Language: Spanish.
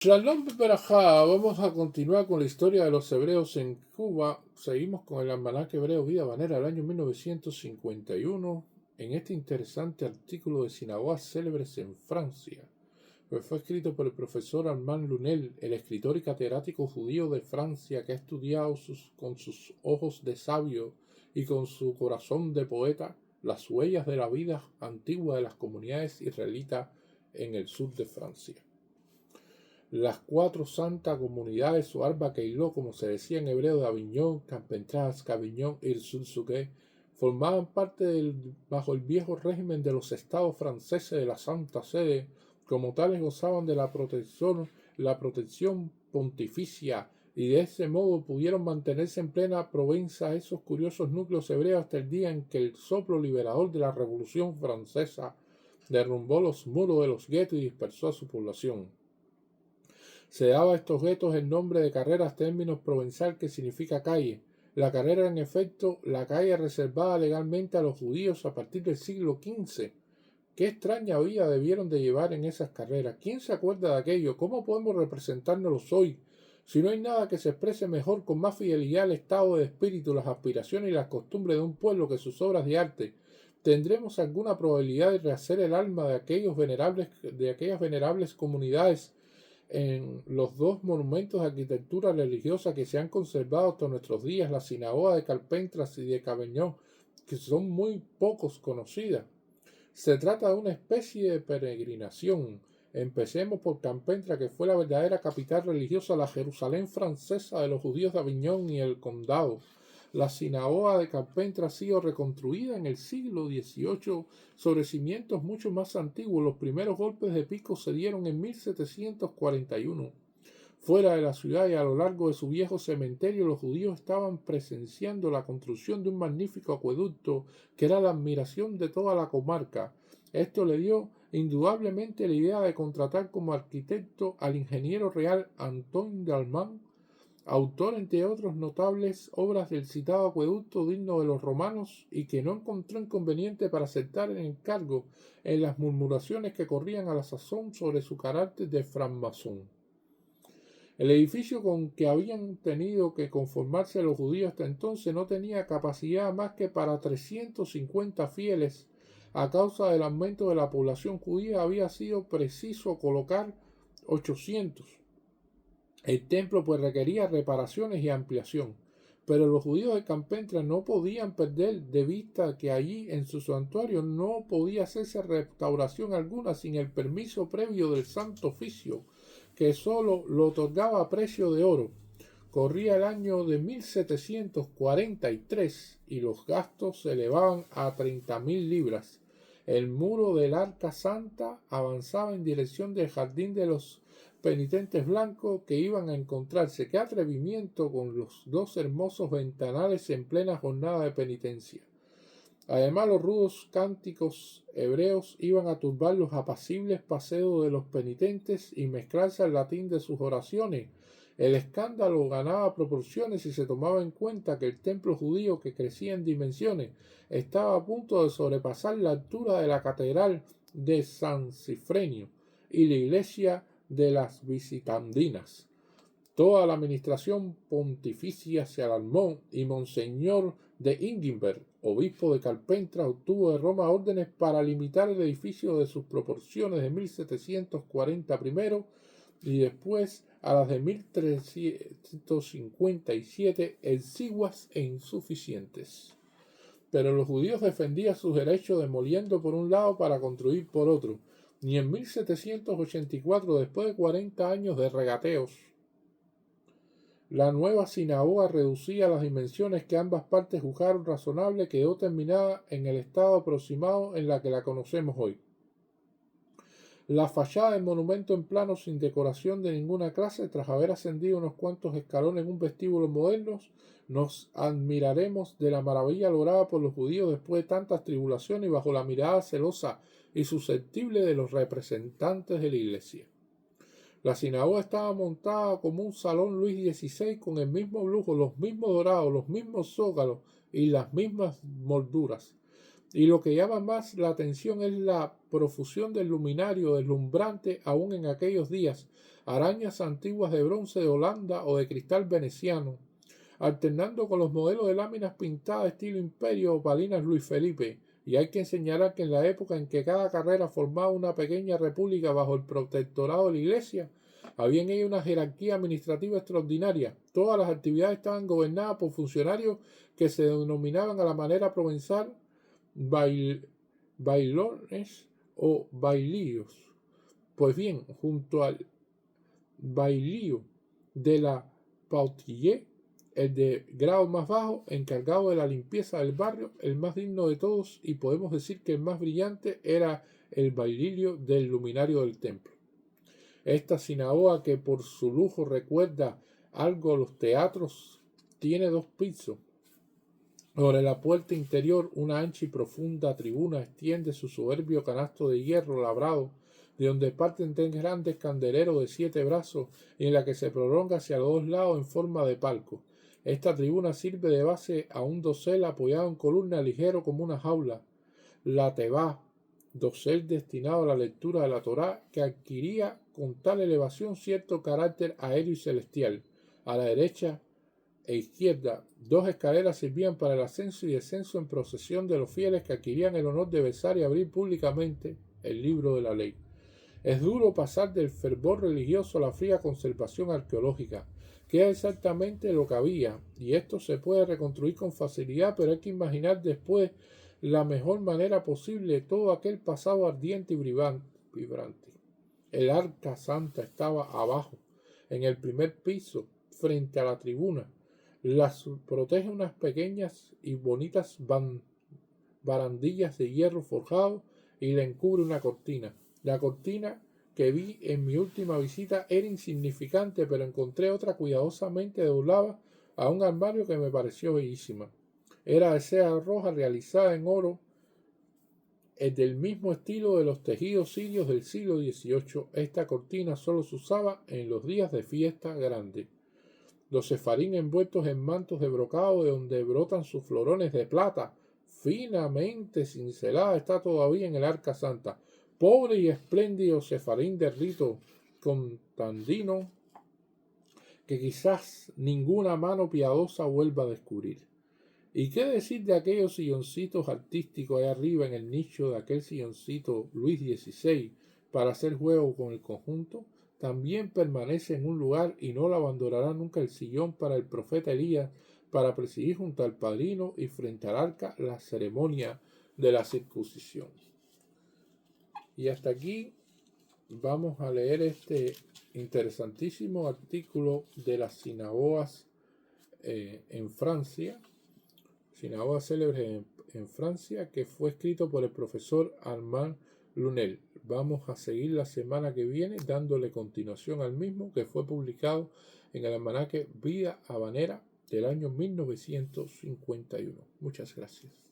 Shalom Berajá, vamos a continuar con la historia de los hebreos en Cuba. Seguimos con el almanaque hebreo Vida Banera del año 1951 en este interesante artículo de sinagogas célebres en Francia. Pues fue escrito por el profesor Armand Lunel, el escritor y catedrático judío de Francia que ha estudiado con sus ojos de sabio y con su corazón de poeta las huellas de la vida antigua de las comunidades israelitas en el sur de Francia. Las cuatro santas comunidades o Arba Keiló, como se decía en hebreo, de Aviñón, Carpentras, Caviñón y Sul-Suqué, formaban parte bajo el viejo régimen de los estados franceses de la Santa Sede. Como tales gozaban de la protección pontificia, y de ese modo pudieron mantenerse en plena Provenza esos curiosos núcleos hebreos hasta el día en que el soplo liberador de la Revolución Francesa derrumbó los muros de los guetos y dispersó a su población. Se daba a estos guetos el nombre de carreras, términos provenzal que significa calle. La carrera era en efecto la calle reservada legalmente a los judíos a partir del siglo XV. ¿Qué extraña vida debieron de llevar en esas carreras? ¿Quién se acuerda de aquello? ¿Cómo podemos representárnoslos hoy? Si no hay nada que se exprese mejor, con más fidelidad al estado de espíritu, las aspiraciones y las costumbres de un pueblo que sus obras de arte, ¿tendremos alguna probabilidad de rehacer el alma de aquellas venerables comunidades en los dos monumentos de arquitectura religiosa que se han conservado hasta nuestros días, la sinagoga de Carpentras y de Cabeñón, que son muy pocos conocidas? Se trata de una especie de peregrinación. Empecemos por Carpentras, que fue la verdadera capital religiosa, la Jerusalén francesa de los judíos de Aviñón y el condado. La sinagoga de Carpentras ha sido reconstruida en el siglo XVIII sobre cimientos mucho más antiguos. Los primeros golpes de pico se dieron en 1741. Fuera de la ciudad y a lo largo de su viejo cementerio, los judíos estaban presenciando la construcción de un magnífico acueducto que era la admiración de toda la comarca. Esto le dio indudablemente la idea de contratar como arquitecto al ingeniero real Antoine Dalmán, autor entre otros notables obras del citado acueducto digno de los romanos, y que no encontró inconveniente para aceptar el encargo en las murmuraciones que corrían a la sazón sobre su carácter de francmasón. El edificio con que habían tenido que conformarse los judíos hasta entonces no tenía capacidad más que para 350 fieles. A causa del aumento de la población judía había sido preciso colocar 800. El templo pues requería reparaciones y ampliación, pero los judíos de Carpentras no podían perder de vista que allí en su santuario no podía hacerse restauración alguna sin el permiso previo del Santo Oficio, que sólo lo otorgaba a precio de oro. Corría el año de 1743 y los gastos se elevaban a 30.000 libras. El muro del Arca Santa avanzaba en dirección del Jardín de los Penitentes Blancos, que iban a encontrarse. ¡Qué atrevimiento! Con los dos hermosos ventanales en plena jornada de penitencia. Además, los rudos cánticos hebreos iban a turbar los apacibles paseos de los penitentes y mezclarse al latín de sus oraciones. El escándalo ganaba proporciones si se tomaba en cuenta que el templo judío, que crecía en dimensiones, estaba a punto de sobrepasar la altura de la catedral de San Cifrenio y la iglesia de las Visitandinas. Toda la administración pontificia se alarmó y Monseñor de Ingenberg, obispo de Carpentras, obtuvo de Roma órdenes para limitar el edificio de sus proporciones de 1740 primero y después a las de 1357, exiguas e insuficientes. Pero los judíos defendían sus derechos demoliendo por un lado para construir por otro. Ni en 1784, después de 40 años de regateos, la nueva sinagoga, reducida a las dimensiones que ambas partes juzgaron razonable, quedó terminada en el estado aproximado en la que la conocemos hoy. La fachada del monumento en plano, sin decoración de ninguna clase, tras haber ascendido unos cuantos escalones en un vestíbulo moderno, nos admiraremos de la maravilla lograda por los judíos después de tantas tribulaciones y bajo la mirada celosa y susceptible de los representantes de la iglesia. La sinagoga estaba montada como un salón Luis XVI, con el mismo lujo, los mismos dorados, los mismos zócalos y las mismas molduras. Y lo que llama más la atención es la profusión del luminario deslumbrante aún en aquellos días, arañas antiguas de bronce de Holanda o de cristal veneciano, alternando con los modelos de láminas pintadas estilo Imperio o palinas Luis Felipe. Y hay que señalar que en la época en que cada carrera formaba una pequeña república bajo el protectorado de la Iglesia, había en ella una jerarquía administrativa extraordinaria. Todas las actividades estaban gobernadas por funcionarios que se denominaban a la manera provenzal bailones o bailíos. Pues bien, junto al bailío de la Pautille, el de grado más bajo, encargado de la limpieza del barrio, el más digno de todos y podemos decir que el más brillante, era el baililio del luminario del templo. Esta sinagoga, que por su lujo recuerda algo a los teatros, tiene 2 pisos. Sobre la puerta interior, una ancha y profunda tribuna extiende su soberbio canasto de hierro labrado, de donde parten 3 grandes candeleros de 7 brazos y en la que se prolonga hacia los 2 lados en forma de palco. Esta tribuna sirve de base a un dosel apoyado en columna ligero como una jaula. La tebá, dosel destinado a la lectura de la Torá, que adquiría con tal elevación cierto carácter aéreo y celestial. A la derecha e izquierda, 2 escaleras servían para el ascenso y descenso en procesión de los fieles que adquirían el honor de besar y abrir públicamente el libro de la ley. Es duro pasar del fervor religioso a la fría conservación arqueológica, que es exactamente lo que había, y esto se puede reconstruir con facilidad, pero hay que imaginar después la mejor manera posible todo aquel pasado ardiente y vibrante. El arca santa estaba abajo, en el primer piso, frente a la tribuna. Las protege unas pequeñas y bonitas barandillas de hierro forjado y le encubre una cortina. La cortina que vi en mi última visita era insignificante, pero encontré otra cuidadosamente doblada a un armario que me pareció bellísima. Era de seda roja realizada en oro, del mismo estilo de los tejidos sirios del siglo XVIII. Esta cortina solo se usaba en los días de fiesta grande. Los sefarín envueltos en mantos de brocado de donde brotan sus florones de plata, finamente cincelada, está todavía en el arca santa. Pobre y espléndido sefarín de rito contandino que quizás ninguna mano piadosa vuelva a descubrir. ¿Y qué decir de aquellos silloncitos artísticos allá arriba en el nicho de aquel silloncito Luis XVI para hacer juego con el conjunto? También permanece en un lugar y no lo abandonará nunca el sillón para el profeta Elías, para presidir junto al padrino y frente al arca la ceremonia de la circuncisión. Y hasta aquí vamos a leer este interesantísimo artículo de las sinagogas en Francia, sinagogas célebres en Francia, que fue escrito por el profesor Armand Lunel. Vamos a seguir la semana que viene dándole continuación al mismo, que fue publicado en el almanaque Vida Habanera del año 1951. Muchas gracias.